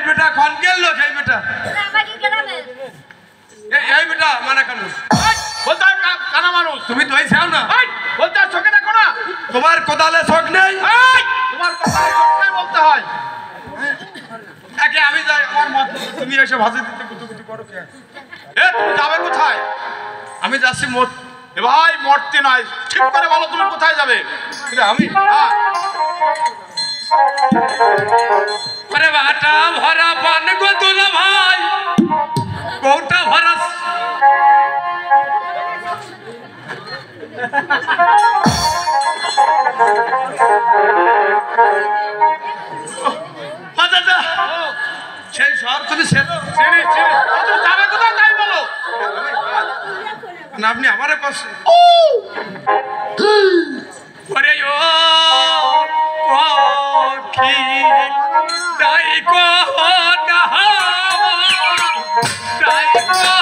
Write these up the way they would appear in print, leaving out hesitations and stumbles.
बेटा कौन के लोग है बेटा बेटा माना कानू बोलता काना मानो तुम्हें तो ऐसे आओ ना बोलता शौके देखो ना तुम्हारे कोदाले शौक नहीं तुम्हारे कोदाले शौक नहीं बोलता है क्या अभी जाए और मत तुम्हें ऐसे भाषा देते कुछ कुछ करो क्या तुम जावे কোথায় আমি যাচ্ছি মত এ ভাই মরতে নাই ঠিক করে বলো তুমি কোথায় যাবে এটা আমি আরে বাটা ভরা পান গো দুলা ভাই কোটা ভরা দাদা সেই সব তুমি ছেড়ে ছেড়ে তুমি যাবে কোথায় তাই বলো না আপনি আমারে পাশে ওরে ও কি তাই কো না তাই কো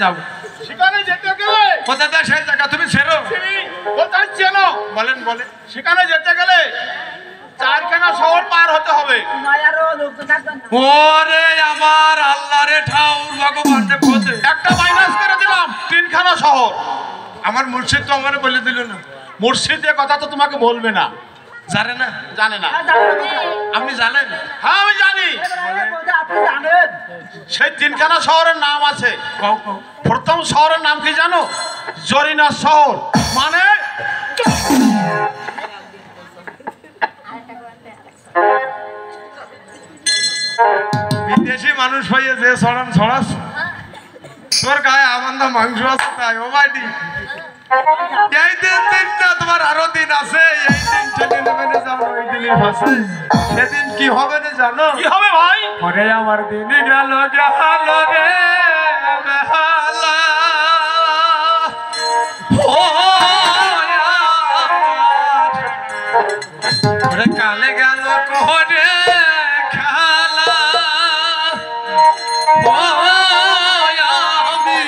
যাও সেখানে যেতে গেলে কোথায় সেই জায়গা তুমি ছেড়ো কোথায় চেনো বলেন বলে সেখানে যেতে গেলে চারখানা শহর পার হতে হবে ওরে আমার আল্লাহ রে ঠাউর ভগবান রে খোদে একটা মাইনাস করে দিলাম তিনখানা শহর আমার মুর্শিদ তো আমারে বলে দিল না মুর্শিদের কথা তো তোমাকে বলবে না জানে না জানে না আপনি জানেন হ্যাঁ আমি জানি আপনি জানেন সেই তিনখানা শহরের নাম আছে প্রথম শহরের নাম কি জানো জরিনা শহর মানে বিদেশি মানুষ হয়ে যে ছড়ান ছড়াস তোর গায়ে আমার না মাংস আছে তাই ও মাইটি এই দিনটা তোমার আরো দিন আছে এই দিন ঠেলে নেবে না জানো এই দিনের ভাষে সেদিন কি হবে না জানো কি হবে ভাই ওরে আমার দিন গেল গেল রে বেহালা ওরে কালে গেল কোরে খালা ও আমি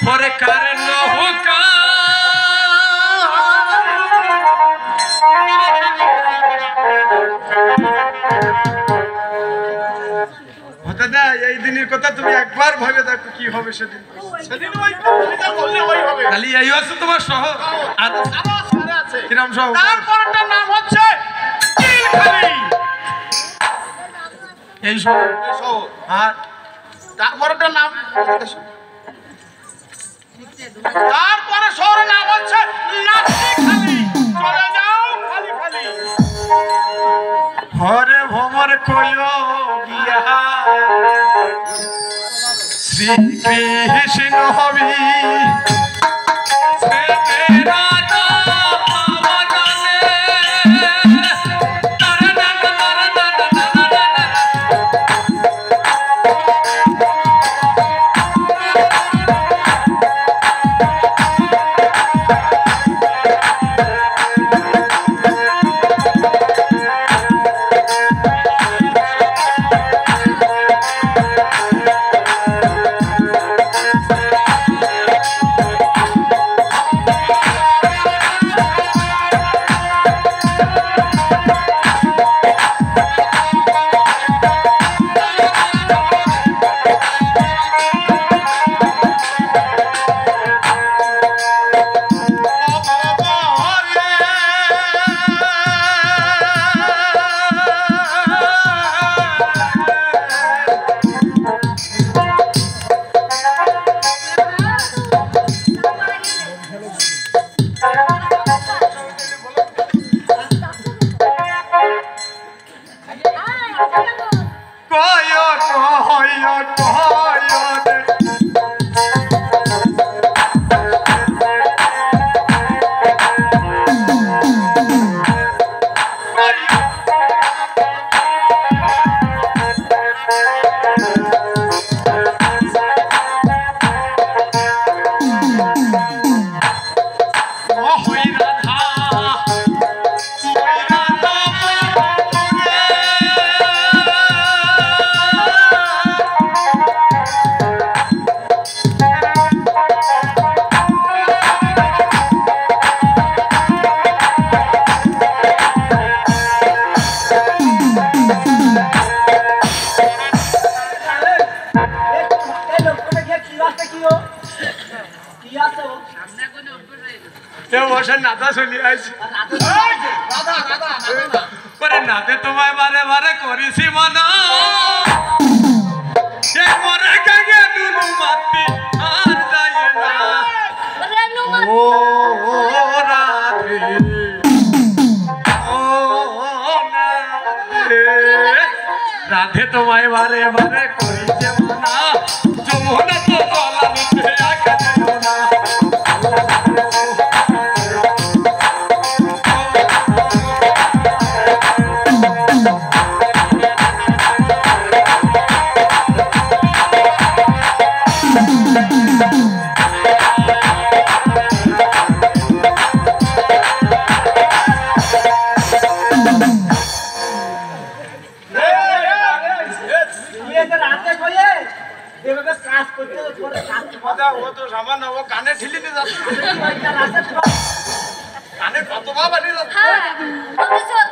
ওরে কারণ হুকা এই দিনের কথা তুমি একবার ভেবে দেখো কি হবে সেদিন সেদিন ওই কথা বললে ওই হবে খালি এই আছে তোমার শহর আর আরো শহর আছে কিরাম শহর তারপরটার নাম হচ্ছে নীলখালি এই শহর আর তারপরটার নাম তারপরে শহরের নাম হচ্ছে লাঠিখালি চলে যাও খালি খালি হরে ভ্রমর কইও গিয়া শ্রী কৃষ্ণ হবি কেউ বসে নাতা চলি আইছি করে নাতে তোমায় বারে বারে করিছি মনা মরে গাগে নুনু মাতি আর যায় না ও রাধে ও রাধে তোমায় বারে বারে করিছে মনা যমুনা তো গলা নিতে আগে না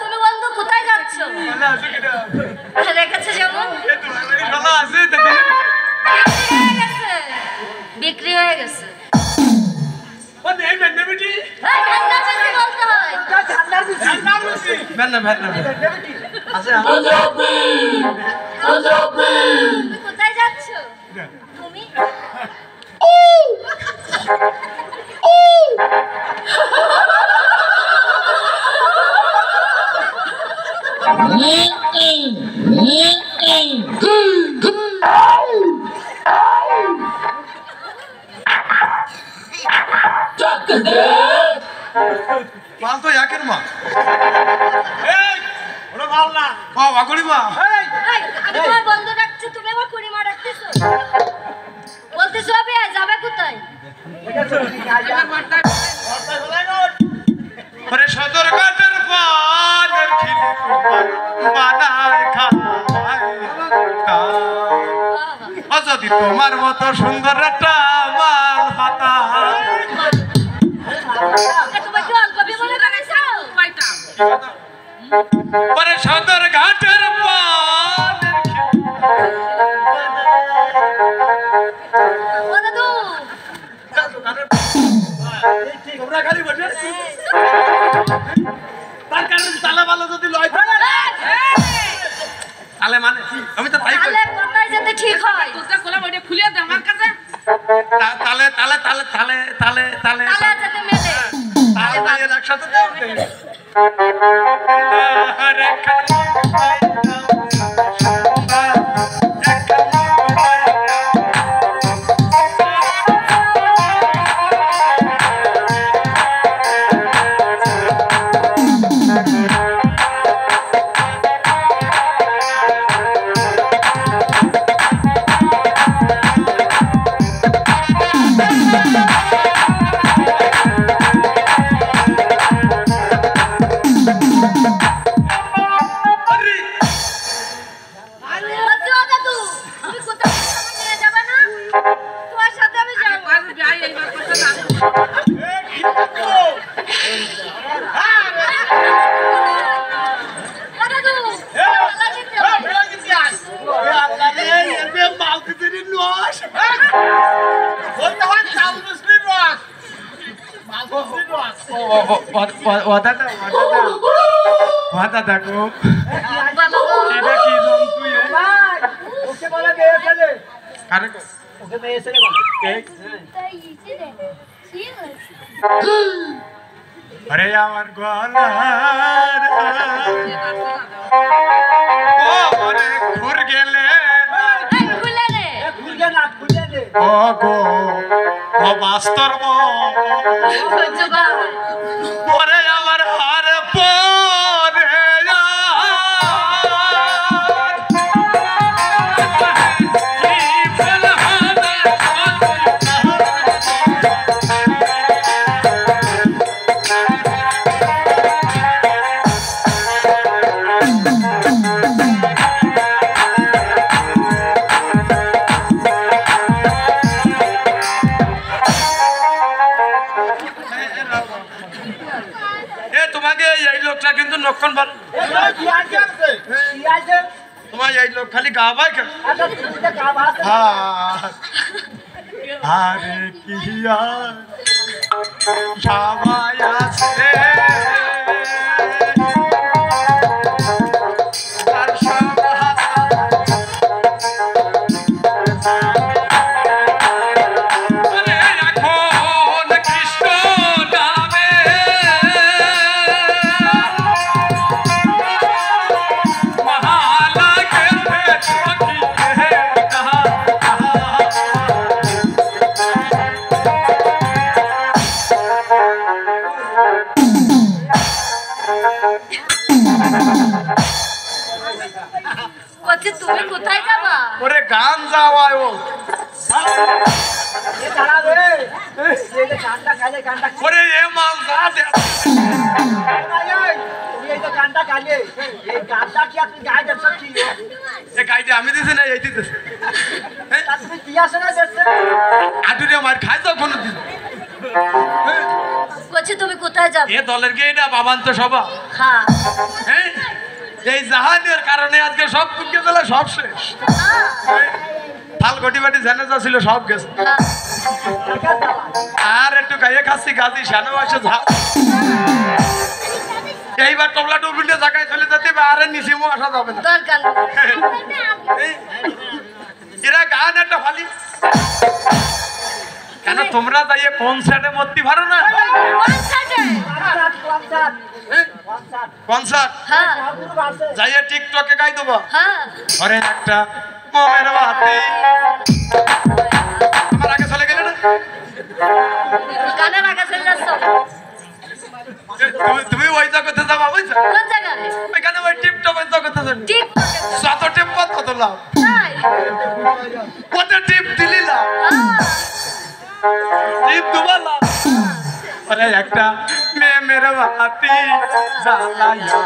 তুমি বন্ধু কোথায় যাচ্ছ? রেখেছে যেমন বিক্রি হয়ে গেছে। কোথায় যাচ্ছ তুমি? মাল তো একের মা মাল না বাবা করি মা আমি তোমার বন্ধু ডাকছি, তুমি আমার কুড়ি মা ডাকতেছো। বলতেছো হবে যাবে কোথায়? ওরে সদর কাটের পানের খিলি বানায় খায় যদি তোমার মতো সুন্দর একটা মাল পাতা তোমাকে অল্প বিমলে বানাইছো ওরে সদর ঘাটের পানের ও দাদু তোমরা খালি বসে তার কারণে তালা বালা যদি লয় তালে মানে আমি তো তাই তাহলে কোথায় যেতে ঠিক হয়? তোরটা খোলা বইটা খুলে দে আমার কাছে। তালে তালে তালে তালে তালে তালে তাহলে যেতে মেলে তালে তালে একসাথে দেবে আরে अरे আমার গলার ও মরে ঘুর গেলে খুলে রে ও গো ও মাস্টার পরে আমার হার পরে কিন্তু নক্ষণ ভালো তোমার এই লোক খালি গা ভাই আরে কি আর সবাই আছে আর বলছি তুমি কোথায় যাবা? ওরে গান যাওয়ায় ও ওরে এ মাল যা দে এ গাইডে আমি দিছি না এই দিতেছে আটুরে মার খাই তো কোনদিন বলছি তুমি কোথায় যাবে? এ দলের কে এটা বাবান্ত সভা হ্যাঁ হ্যাঁ এই জাহানের কারণে আজকে সব দুঃখে দিলে সব শেষ থাল গটি বাটি জানে যা ছিল সব গেছে আর একটু গায়ে খাচ্ছি গাছি সানো আসে ঝাল এইবার টবলা টুবলিতে জায়গায় চলে যেতে হবে আর নিশিমো আসা যাবে না দরকার এরা গান একটা ফালি কেন তোমরা যাইয়ে কনসার্টে মরতে পারো না কনসার্ট হ্যাঁ যাইয়ে টিকটকে গাই দেবো হ্যাঁ ঘরে একটা মোমের বাতি আমার আগে চলে গেলে না গানের আগে চলে যাচ্ছ তুমি ওই জগতে যাবা বুঝছো কোন জায়গায়? ওইখানে ওই টিপটপের জগতে যাবি টিকটকে যত টিপ পাত তত লাভ তাই কত টিপ দিলি লাভ টিপ তোমার লাভ আরে একটা মেয়ের বাতি জ্বালায়া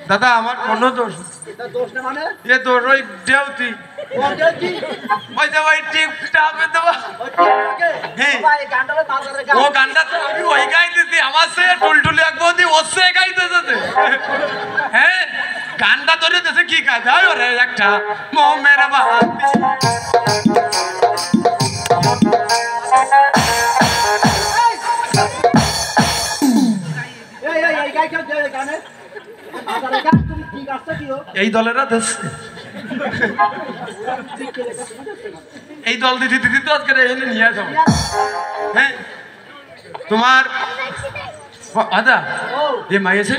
দাদা আমার কোনো দোষ এ তোর ওই দেউতি ওই যে ওই টিপটা আমি দেবো ও গানটা তো আমি ওই গাইতেছি আমার সে টুলটুলি এক বৌদি ওর সে গাইতেছে হ্যাঁ গানটা ধরে দেশে কি গাইতে হয় ওরে একটা মোমের বাতি এই দলেরা দেশ এই দল দিদি দিদি তো আজকে এনে নিয়ে যাবো হ্যাঁ তোমার আদা এ মাইয়েছে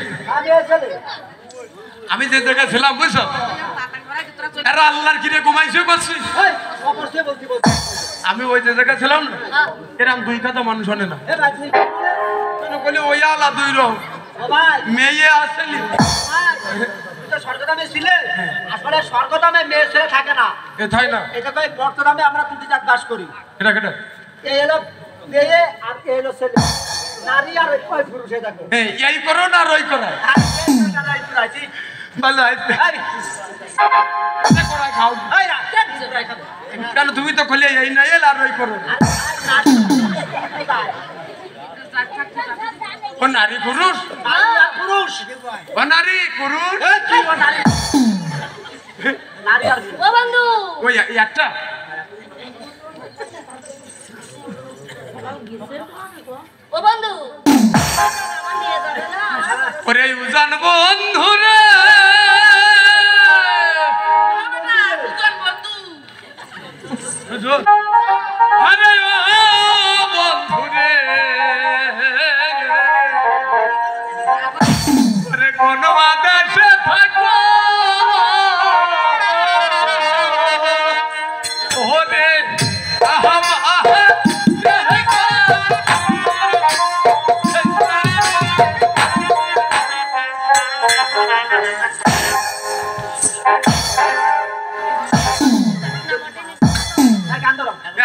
আমি যে জায়গায় ছিলাম বুঝছো এরা আল্লাহর কিরে ঘুমাইছে করছি আমি ওই যে জায়গায় ছিলাম না এরকম দুই কথা মানুষ আনে না বলি ওই আলা দুই রকম মেয়ে আসেনি স্বর্গদামে ছিলে আসলে স্বর্গদামে মেয়ে ছেলে থাকে না এ তাই না এটা কই বর্তমানে আমরা দুটি জাত বাস করি এটা কেটা এই হলো মেয়ে আর এই হলো ছেলে নারী আর ওই পুরুষে দেখো এই করো না রই করো ভালো খাও কেন তুমি তো খুলে এই না এল আর রই করো ও নারী পুরুষ পুরুষ ও নারী পুরুষ নারী আর ও বন্ধু ওই একটা ও বন্ধু আমার নিয়ে যাবে না ওরে উজান বন্ধু রে আরে ও বন্ধু রে ওরে কোন আদেশে থাকো ওরে আহম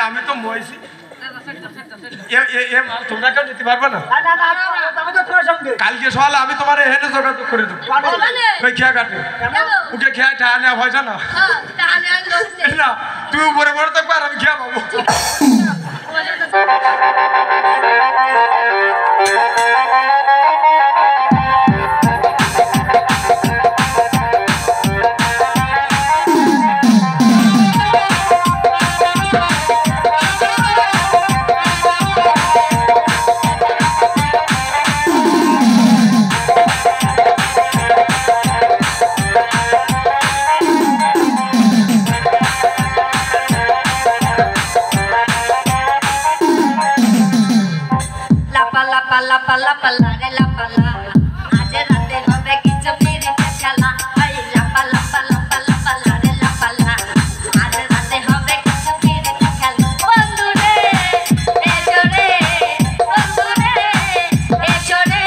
আমি তো মইছি তোমরা কেউ নিতে পারবে না কালকে সকালে আমি তোমার এখানে যোগাযোগ করে দেবো ওই খেয়া কাটে ওকে খেয়া ঠা নেওয়া পয়সা না না তুমি উপরে বড় থাকবে আর আমি খেয়া পাবো পালা পালা পালা রে লাপালা আজ রাতে হবে কিছু পিরিতে খেলা ওই লাপালা পালা পালা পালা রে লাপালা আজ রাতে হবে কিছু পিরিতে খেলা বন্ধু রে এসো রে বন্ধু রে এসো রে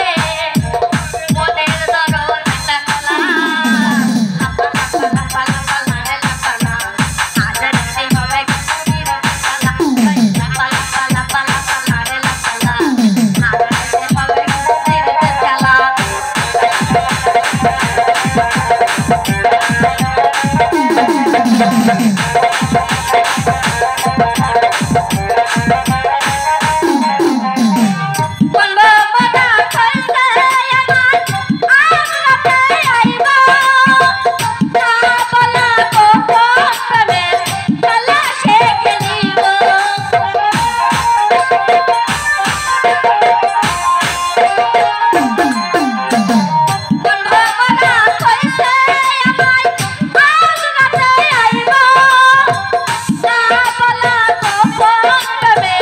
মনের দরজা খোলা লাপালা পালা পালা রে লাপালা আজ রাতে হবে কিছু পিরিতে খেলা ওই লাপালা পালা পালা পালা রে লাপালা আজ রাতে হবে কিছু পিরিতে খেলা বলবো মনা কইতে আমার আজ রাতে আইবা না বলা গোপন প্রেমে খেলা সে খেলিব বলবো মনা কইতে আমার আজ রাতে আইবা না বলা গোপন প্রেমে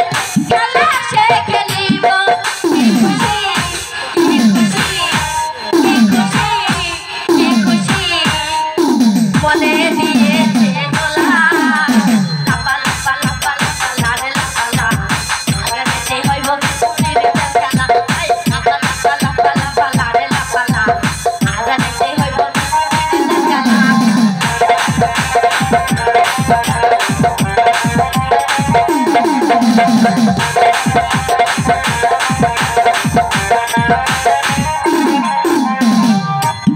খেলা সে খেলিব কি খুশি কি খুশি কি খুশি কি খুশি মনে দিয়েছে দোলা লাপা লাপা লাপা লাপা রে লাপা আগে যেতে হইব সুনির খেলা আই লাপা লাপা লাপা লাপা রে লাপা আগে যেতে হইব সুনির খেলা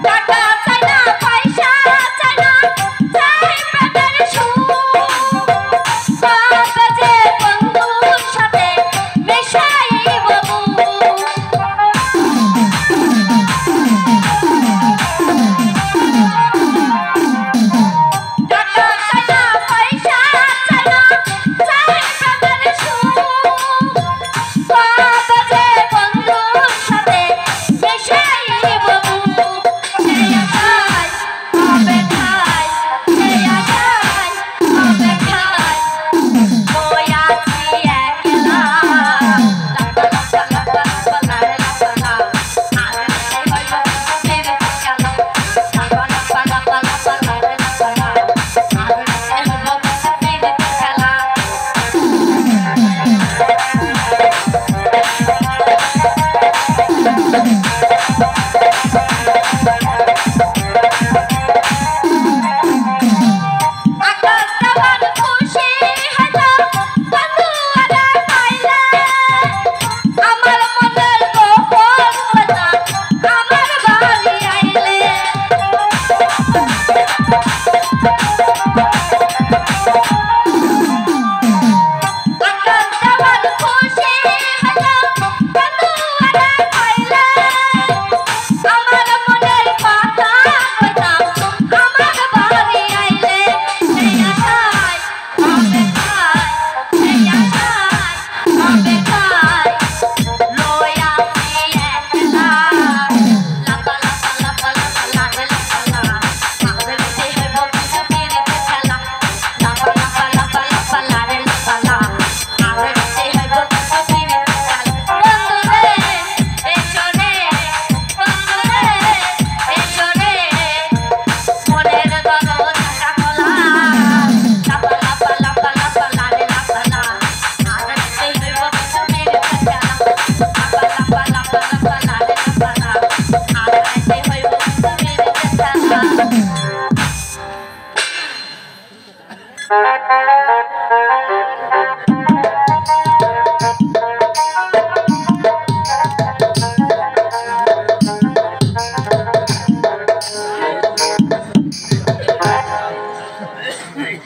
টাকা চাই না পয়সা চাই না চাই প্রেমের সুখ বাবা যে বন্ধুর সাথে মেশাইব টাকা চাই না পয়সা চাই না চাই প্রেমের সুখ বাবা যে বন্ধুর সাথে মেশাইব সেই আশায় অপেক্ষায় সেই আশায় অপেক্ষায় মই আছি একলা লাপা লাপা লাপা লাপা রে লাপা আর যেতে হইব সুনির খেলা লাপা লাপা লাপা লাপা রে লাপা আর যেতে হইব সুনির খেলা আকাশ দেওয়ার খুশি হলো বন্ধু আরে পাইলে আমার মনের গোপন কথা আমার বাড়ি আইলে আকাশ দেওয়ার খুশি হলো বন্ধু আরে পাইলে আমার মনের কথা কথা আমার বাড়ি আইলে সেই আশায় অপেক্ষায় সেই আশায় অপেক্ষায় লই আছি একলা লাপা লাপা লাপা লাপা রে লাপা আর যেতে হইব কিছু পিরিতে খেলা লাপা লাপা লাপা লাপা রে লাপা আর যেতে হইব কিছু পিরিতে খেলা বন্ধু রে এসো রে বন্ধু রে এসো রে মনের দরজা খোলা লাপা লাপা লাপা লাপা রে লাপা আর যেতে হইব কিছু পিরিতে খেলা লাপা লাপা লাপা লাপা রে লাপা আর যেতে হইব কিছু পিরিতে খেলা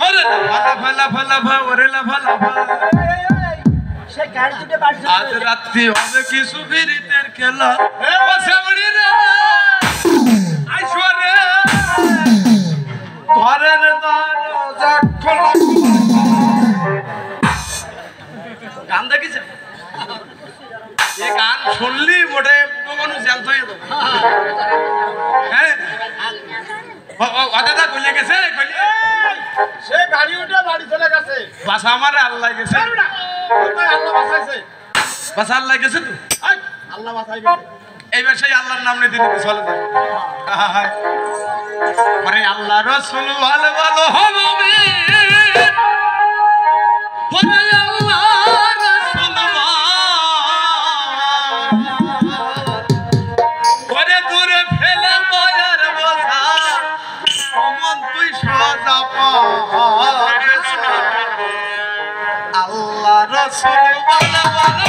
আরে লাফা লাফা লাফা ওরে লাফা লাফা সে গাড়ি দুটো বাড়ি আজ রাত্রি হবে কিছু পিরিতের খেলা ও শ্যামড়ি রে আইসো রে ঘরের দরজা খোলা গান দেখিছে এই গান শুনলি মোটে মানুষ জ্যান্ত হয়ে যাবে হ্যাঁ দাদা কইলে গেছে কইলে সে গাড়ি উঠে বাড়ি চলে গেছে। বাসা আমারে আল্লাহ গেছে আল্লাহ বাঁচাইছে। বাসা আল্লাহ গেছে তো আই, আল্লাহ মাথায় গেছে এইবার সেই আল্লাহর নাম নিয়ে দিতে চলে যায় পরে আল্লাহ রসুল ভালো ভালো হবে পরে আল্লাহ রসুল পরে দূরে ফেলে মায়ার বোঝা অমন তুই সোজা পাবে আল্লাহ রসুল ভালো ভালো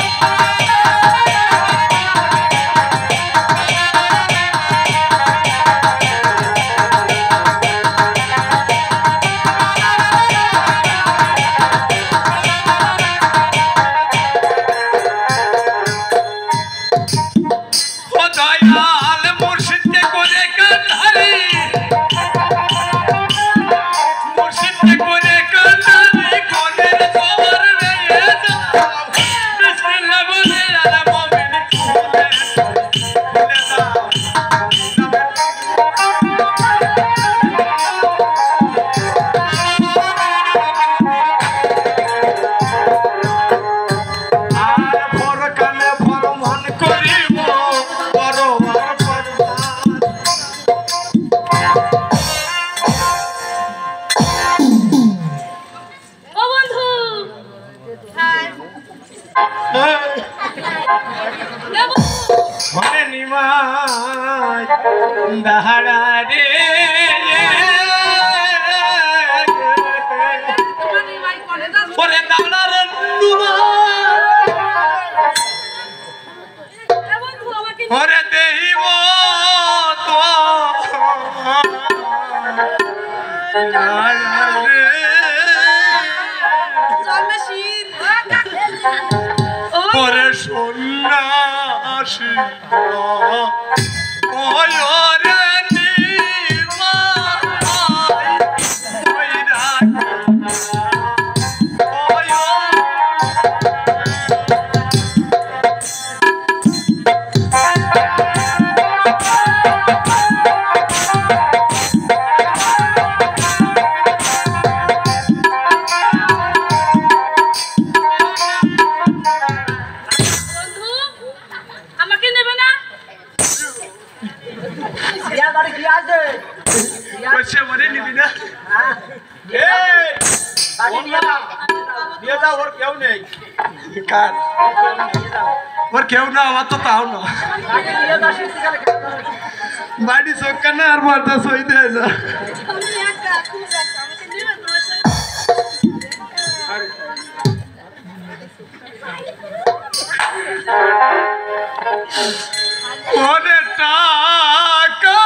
কেউ না আমার তো তাও না বাড়ি সরকার না আর মারতে সই দেয় না অনেক টাকা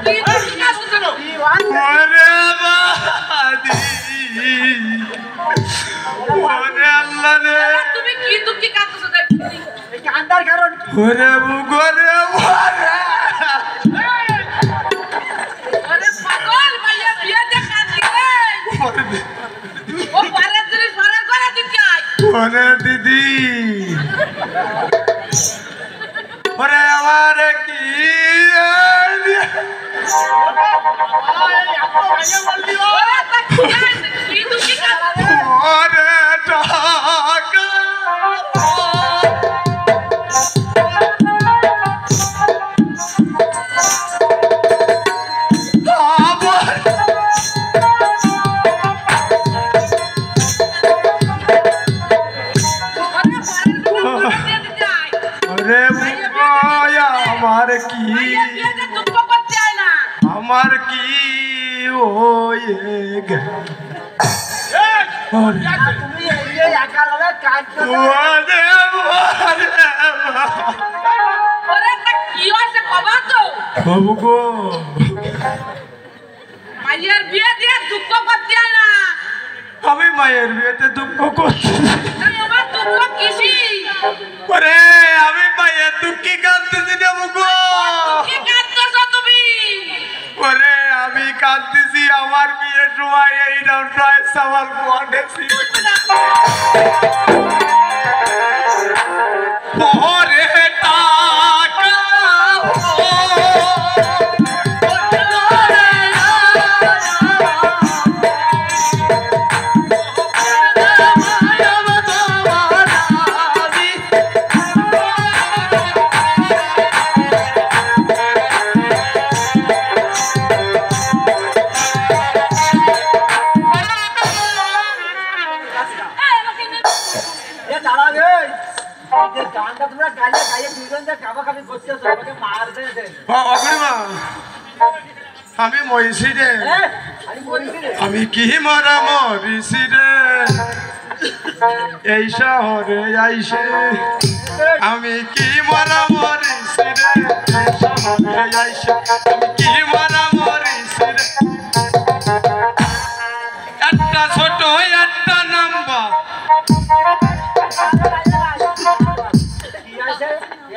কি কি কাজ করছো? কি হয়? ওরে বাদি ওরে আল্লাহ রে তুমি কি দুঃখী কাজ করছো দেখি? এই কান্দার কারণ কি? ওরে বুগরে ওরে আরে পাগল ভাইয়া বিয়ে দে কাঁদি রে। ও পারে জিনিস পারে করে দিতে আয়। ওরে দিদি ওরে আমার কি ওরে তা কি দুঃখী কাজ করছো? ওরে টাকা ওরে পারের কথা দিয়ে দিতে আয়। ওরে আমার কি ভাইয়া বিয়ে দে দুঃখ করতে আয় না। আমার কি হয়ে গেল ওরে তুমি এই একা লড়ে কাজ করছো। ওরে ওরে ওরে তা কি হইছে কবা তো? বাবু গো ভাইয়ার বিয়ে দিয়ে দুঃখ করতে আয় না। আমি মায়ের বিয়েতে দুঃখ করছি তাই আমার দুঃখ কিসি? ওরে আমি মায়ের দুঃখী কাঁদতেছি না বুগো কি কাজ করছো তুমি? ওরে আমি কাঁদতেছি আমার বিয়ের সময় এই নয় সওয়াল পড়েছি ওরে টাকা এ দাঁড়াবে এই যে গানটা তোমরা গাইয়ে গাইয়ে দুজন যে কাবাকাবি করতেছো আমাকে মারবে দে। অগ্রিমা আমি মরিছি রে আমি বলছি রে আমি কি মরা মরিছি রে এই শহরে আইসে আমি কি মরা মরিছি রে এই শহরে আইসে আমি কি মরা মরিছি রে একটা ছোট একটা নাম্বা কি আছে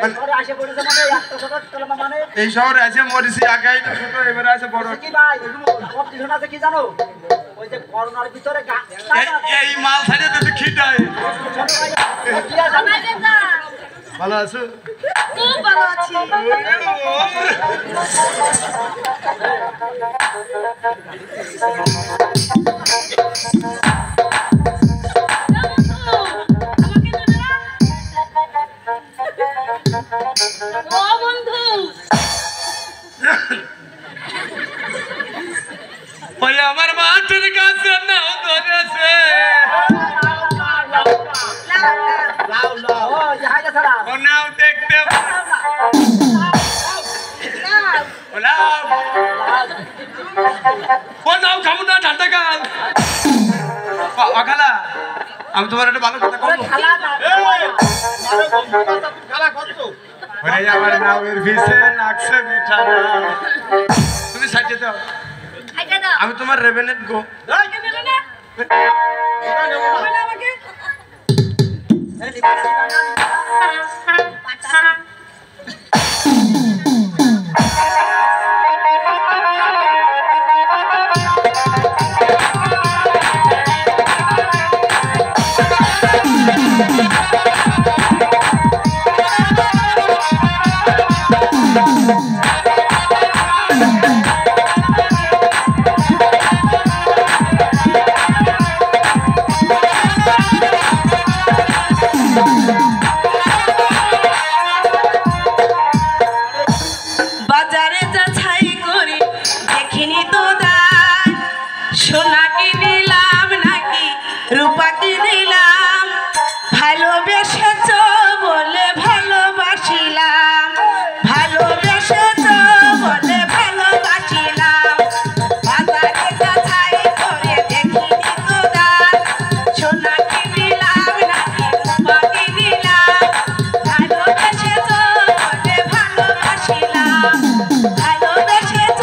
এই ঘরে আসে পড়েছে মানে একটা ছোট কলমা মানে এই শহরে আছে মরিছি আগাই তো ছোট এবারে আছে বড় কি ভাই সব কিছু আছে কি জানো ওই যে করোনার ভিতরে এই মাল ছাড়িয়ে তো খিটায় কি আছে আমাদের না ভালো আছো খুব ভালো আছি। আমাকে দেবে না? ও বন্ধু ওই আমার মাটির কাছে নাও ধরেছে লাউ লাউ ও যাই না সারা ও নাও দেখতে ওলাও ও নাও খাবো না ঠান্ডা কাল অখালা আমি তোমার একটা ভালো কথা বলবো খালা না খেলা করছো ওরে আমার নামের ভিসে নাকছে মিঠা না তুমি সাইডে দাও আইটা দাও। আমি তোমার রেভেনেট গো আমাকে দেবে না? দেবে না আমাকে? পাটা। বাজারে যাচাই করি দেখিনি তো দাম সোনা কিনিলাম নাকি রূপা কিনিলাম ভালোবেসেছ বলে ভালোবাসিলাম ভালোবেসেছ বলে ভালোবাসিলাম বাজারে যাচাই করে দেখিনি তো দাম সোনা কিনিলাম নাকি রূপা কিনিলাম ভালোবেসেছ বলে ভালোবাসিলাম ভালোবেসেছ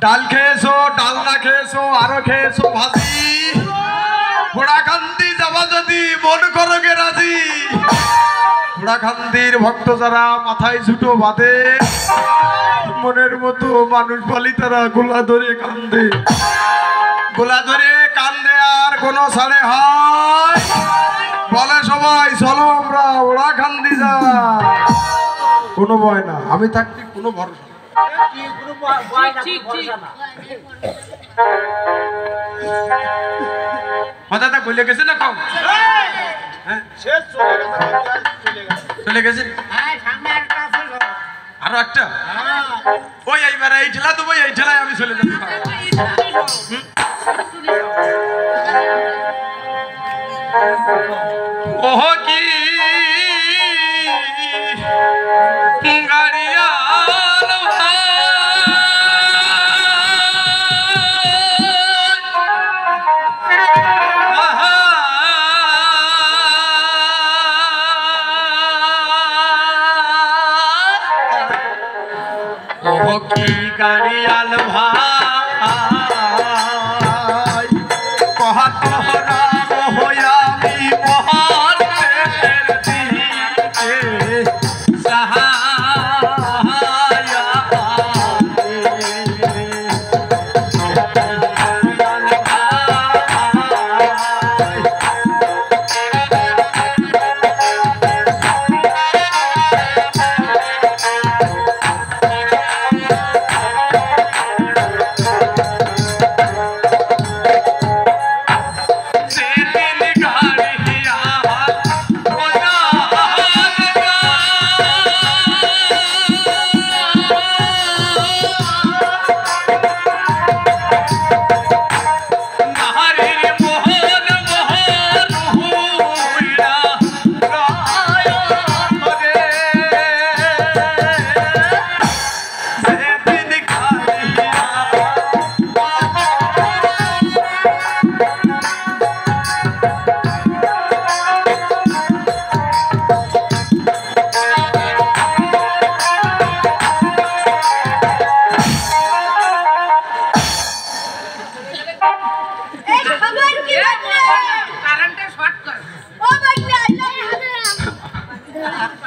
ডাল খেয়েছো, ডালনা খেয়েছো, আরো খেয়েছো ভাজি। ঘোড়াখান্দি যাবা যদি মন করো গে রাজি। ঘোড়াখান্দির ভক্ত যারা মাথায় ঝুটো বাঁধে, মনের মতো মানুষ বলি তারা গোলা ধরে কান্দে। গোলা ধরে কান্দে আর কোনো সাড়ে হয়, বলে সবাই চলো আমরা ঘোড়াখান্দি যা। কোনো ভয় না, আমি থাকতে কোনো ভরসা না। মাথাটা গলে গেছে না কম? চলে গেছে আরো একটা। ওই এইবার এই ঠেলা দেবো, এই ঠেলায় আমি চলে যাবো। ওহ কি গাড়িয়া কি গাড়িয়াল ভাই কহা তোহরা হয়ামি মহান সাহায়া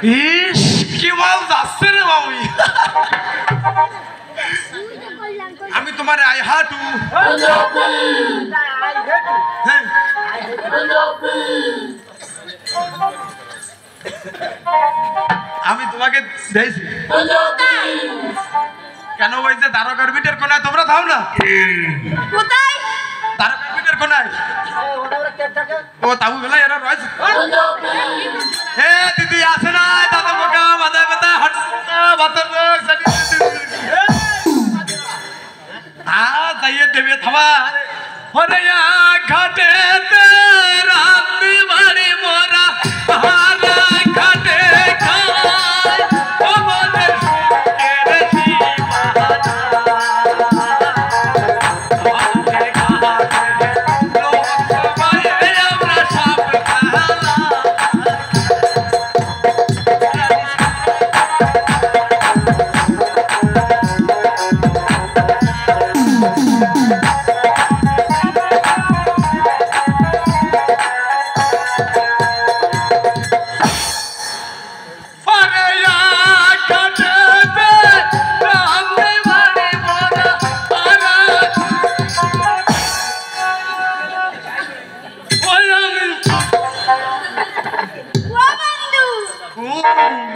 ইস কি মাল যাচ্ছে রে মামি। আমি তোমার আই হাটু আমি তোমাকে দিয়েছি কেন? ওই যে দ্বারকার বিটের কোনায় তোমরা থাও না? কোথায়? দ্বারকার বিটের কোনায় ও তাবু বেলা এরা রয়েছে। হে দিদি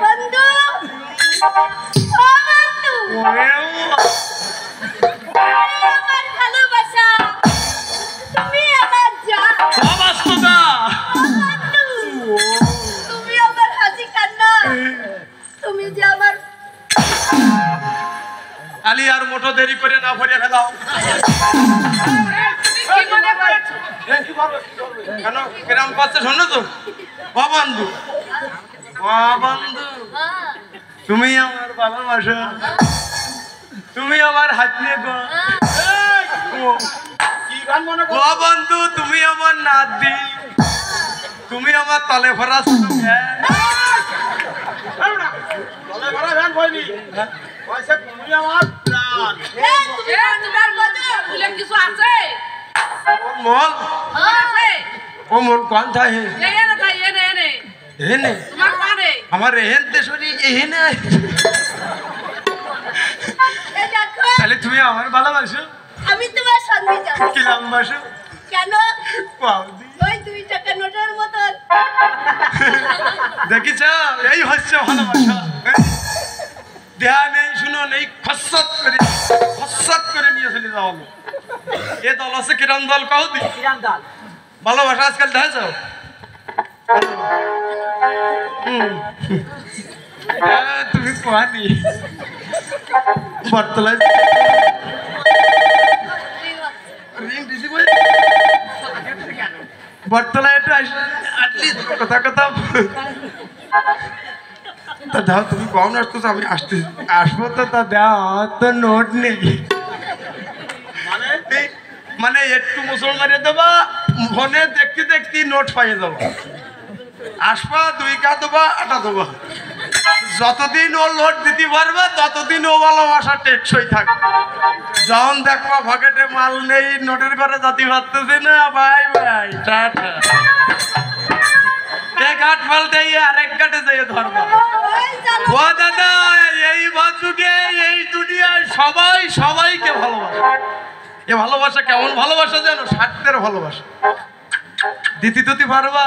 বন্ধু ও বন্ধু আমার ভালোবাসা তুমি আমার জান বাস্তবতা বন্ধু তুমি আমার হাসি কান্না তুমি যে আমার আলি আর মোটো দেরি করে না ভরে ফেলাও কি মনে করেছো? কেন কিরাম পাচ্ছে শোনো তো ও বন্ধু তুমি আমার ভালোবাসা তুমি আমার হাত নিয়ে গো কি গান মনে ও বন্ধু তুমি আমার নাতি তুমি আমার তলে ভরা ছোট জ্ঞান। বলে ভরা গান হয়নি কইছে তুমি আমার প্রাণ তুমি তোমার বাজে ভুলে কিছু আছে? ওর মন আছে? ও মন কোন থাকে এনে তাই এনে এনে তোমার মানে আমার এহেন দেশরি এহেনে এই দেখো তাহলে তুমি আমার ভালোবাসো আমি তোমার সঙ্গে যাব কিলাম বাসো কেন পাউদি ওই 2 টাকা নোটের মতন দেখিছ এই হচ্ছে ভালোবাসা দেহা নেই শুনো নেই খসত করে নিয়ে চলে যাওয়া হলো এ দল আছে কিরম দল কাউ দি কিরাম দাল ভালোবাসা আজকাল দেখেছ তুমি কোয়ানি বর্তলায় বর্তলায় একটু আটলি কথা কথা তা দাও তুমি কখন আসতো আমি আসবো তো তা দাও তো নোট নেই মানে একটু মুসলমানে দেবা ফোনে দেখতে দেখতে নোট পাইয়ে দেবো আসবা 2 কা দেবা 8 দেবা যতদিন ও নোট দিতে পারবে ততদিন ও ভালোবাসা টেকসই থাকবে যখন দেখবা পকেটে মাল নেই নোটের ঘরে জাতি পারতেছে না ভাই ভাই টাটা এক ঘাট পাল্টে আরেক ঘাটে যেয়ে ধরবা ওই চলো ও দাদা এই বাজুকে এই দুনিয়ায় সবাইকে ভালোবাসে এ ভালোবাসা কেমন ভালোবাসা জানো স্বার্থের ভালোবাসা দিতে পারবা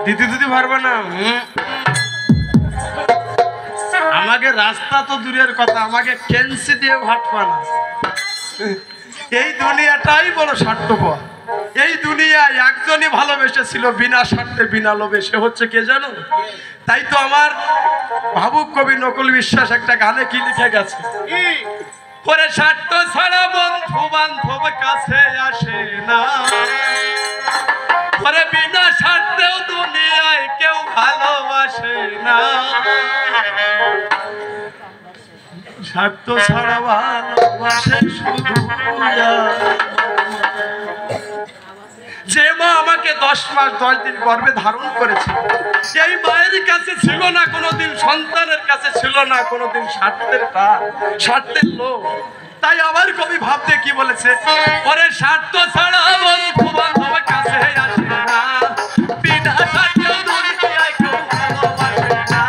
দিতে পারবা না আমাকে রাস্তা তো দূরের কথা আমাকে কেন্সি দিয়ে ভাটপা না এই দুনিয়াটাই বড় স্বার্থপর এই দুনিয়ায় একজনই ভালোবেসেছিল বিনা স্বার্থে বিনা লোভে সে হচ্ছে কে জানো তাই তো আমার ভাবুক কবি নকুল বিশ্বাস একটা গানে কি লিখে গেছে ওরে স্বার্থ ছাড়া বন্ধু বান্ধব কাছে আসে না ওরে বিনা স্বার্থেও দুনিয়ায় কেউ ভালোবাসে না স্বার্থ ছাড়া ভালোবাসে শুধু যে মা আমাকে 10 মাস 10 দিন গর্ভে ধারণ করেছে এই মায়ের কাছে ছিল না কোনোদিন সন্তানের কাছে ছিল না কোনোদিন স্বার্থের লোভ তাই আমার কবি ভাবতে কি বলেছে ওরে স্বার্থ ছাড়া বন্ধু বান্ধব কাছে আসে না বিনা স্বার্থেও দুনিয়ায় কেউ ভালোবাসে না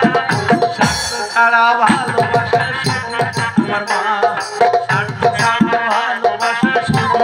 স্বার্থ ছাড়া ভালোবাসে শুধু আমার মা স্বার্থ ছাড়া ভালোবাসে শুধু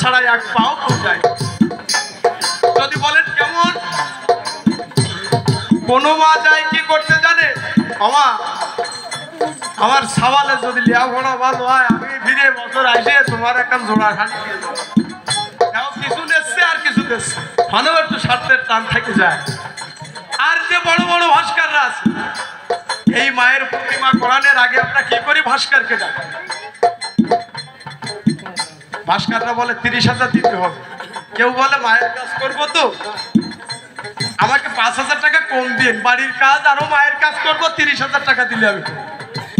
ছাড়াই এক পাও পৌঁছায় যদি বলেন কেমন কোন মা যায় কি করতে জানে আমার সওয়ালে যদি লিয়া ভরা ভালো হয় আমি ফিরে বছর আসে তোমার একটা জোড়া শাড়ি দিয়ে দেবো কিছু দেখছে আর কিছু দেখছে মানব একটু স্বার্থের টান থেকে যায় আর যে বড় বড় ভাস্কররা আছে এই মায়ের প্রতিমা কোরআনের আগে আমরা কি করি ভাস্করকে ডাকি ভাস্কররা বলে 30,000 দিতে হবে কেউ বলে মায়ের কাজ করবো তো আমাকে 5,000 টাকা কম দিন বাড়ির কাজ আরো মায়ের কাজ করবো 30,000 টাকা দিলে আমি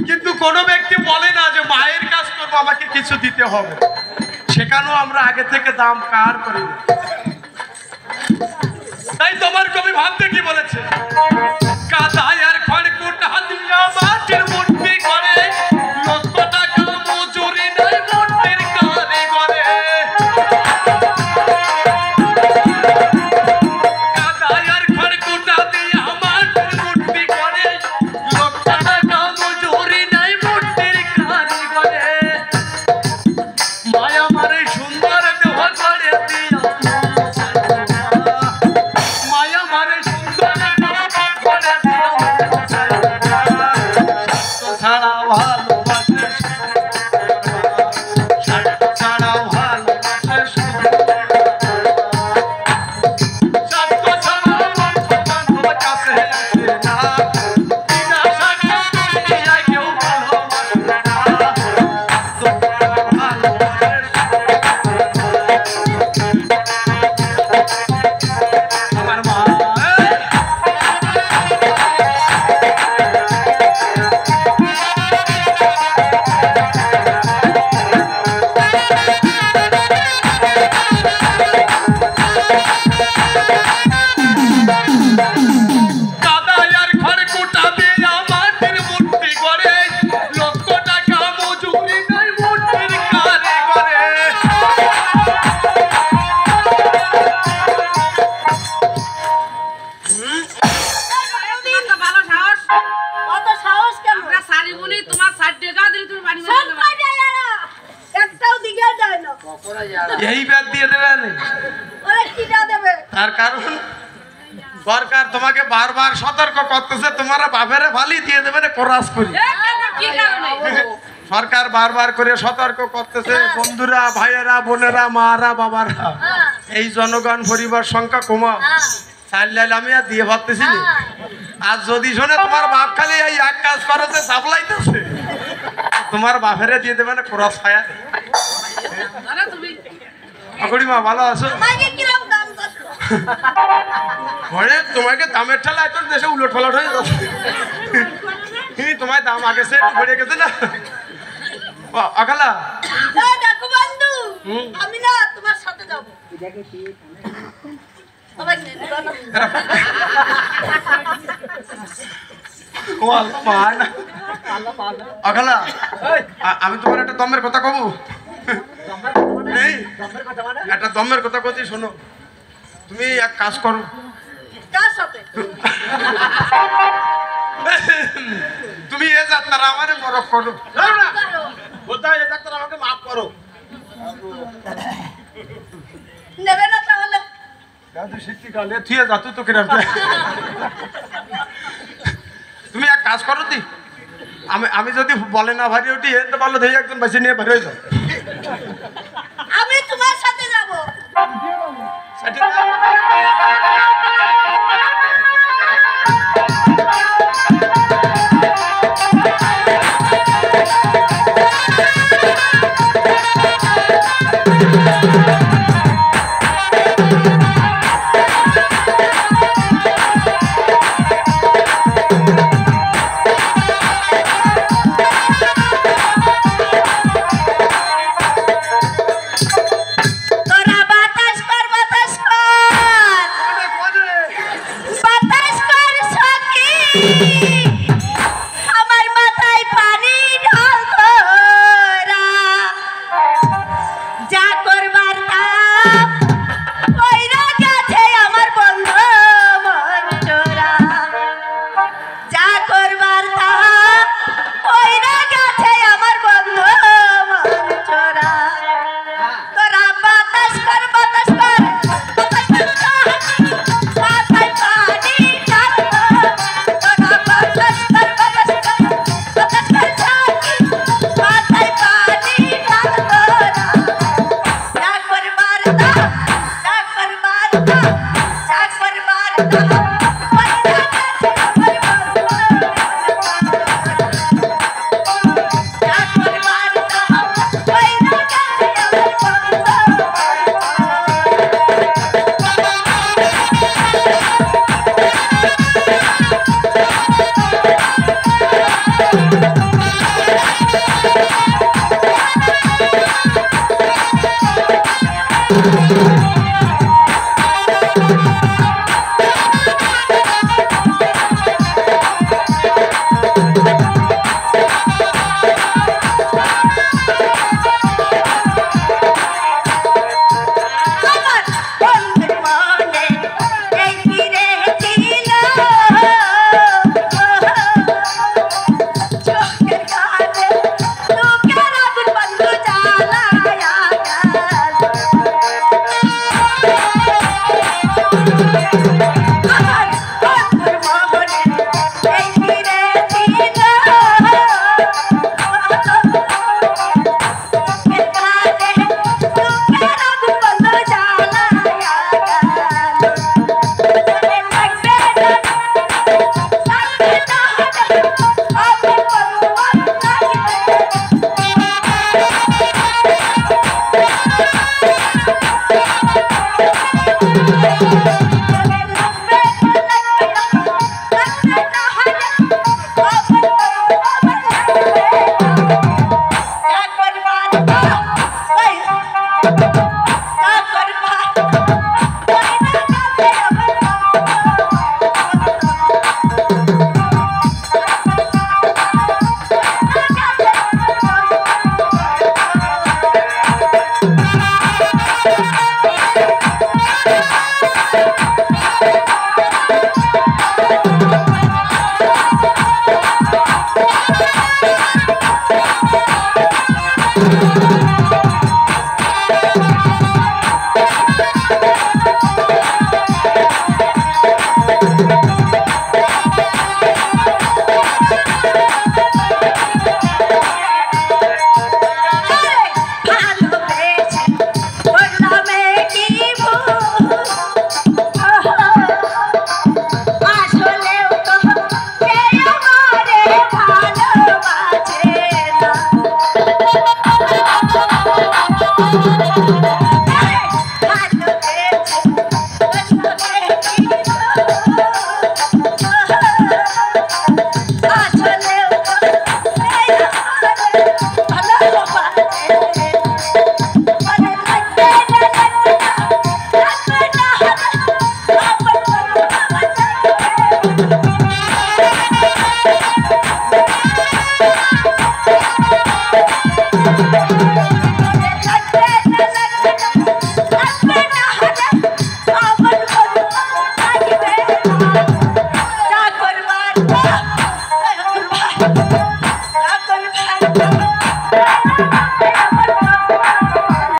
কিন্তু কোনো ব্যক্তি বলে না যে মায়ের কাজ করবো আমাকে কিছু দিতে হবে, সেখানেও আমরা আগে থেকে দাম কার করি। তাই তোমার কবি ভাবতে কি বলেছে, কাদায়ার খড়কুটা দিয়া মাটির মূর্তি করে, লক্ষ টাকা মজুরি নাই মূর্তির কারিগরে। কাদায়ার খড়কুটা দিয়া মাটির মূর্তি করে, লক্ষ টাকা মজুরি নাই মূর্তির কারিগরে। মায়া মারে সুন্দর দেহ করে দিয়া, মায়া মারে সুন্দর দেহ করে দিয়া, ছাড়া ভালোবাসে ছাড়া ভালোবাসে স্বার্থ ছাড়া তোমার কাছে আসে না, বিনা স্বার্থে দুনিয়ায় কেউ ভালোবাসে না। আমার মা কাদায়ার খড়কুটা দিয়া মাটির মূর্তি করে, লক্ষ টাকা মজুরি নাই মূর্তির কারিগরে। কত ভালো সাহস, অত সাহস কেন? আমরা সারি বুনি তোমার 60 টাকা দিলে তুমি বাড়ি সব যাবে। কয়টা এরা? একটাও দিকে যায় না। এই ব্যাগ দিয়ে দেবেন, ওরা কিটা দেবে? তার কারণ সরকার তোমাকে বারবার সতর্ক করতেছে, তোমারা বাপেরে ভালি দিয়ে দেবেন কোরাস করি। কি কারণে? সরকার বারবার করে সতর্ক করতেছে, বন্ধুরা, ভাইয়েরা, বোনেরা, মারা, বাবারা, হ্যাঁ, এই জনগণ পরিবার সংখ্যা কমা, হ্যাঁ, চাইলে আমি আর দিয়ে ভাবতেছি না। আর যদি শোনে তোমার বাপ খালি এই এক কাজ করেছে সাপ্লাইতেছে, তোমার বাপেরে দিয়ে দেবে না কোরাস ফায়ার। আরে তুমি মা ভালো আছো? আমাকে কিরম দাম করছো? ঘরে তোমাকে দামের ঠেলা তোর দেশে উলট পালট হয়ে যাচ্ছে। তোমার দাম আগে সে বেড়ে গেছে না। আখালা এই দেখো বন্ধু, আমি না তোমার সাথে যাবো। তোমাকে নিয়ে যাবো না। আখালা আমি তোমার একটা দমের কথা কব, এই একটা দমের কথা কছি শোনো। তুমি এক কাজ করো, কার সাথে? তুমি এ যাত্রা আমার বরফ করো। কোথায় এ ডাক্তার আমাকে মাফ করো। নেবে না তাহলে? শীতকালে থুয়ে যা তুই তো কিরাম। তুমি এক কাজ করো দি, আমি যদি বলে না ভারী উঠি তো ভালো ধরে একজন বেশি নিয়ে বের হয়ে যাও। আমি তোমার সাথে যাবো। সেটা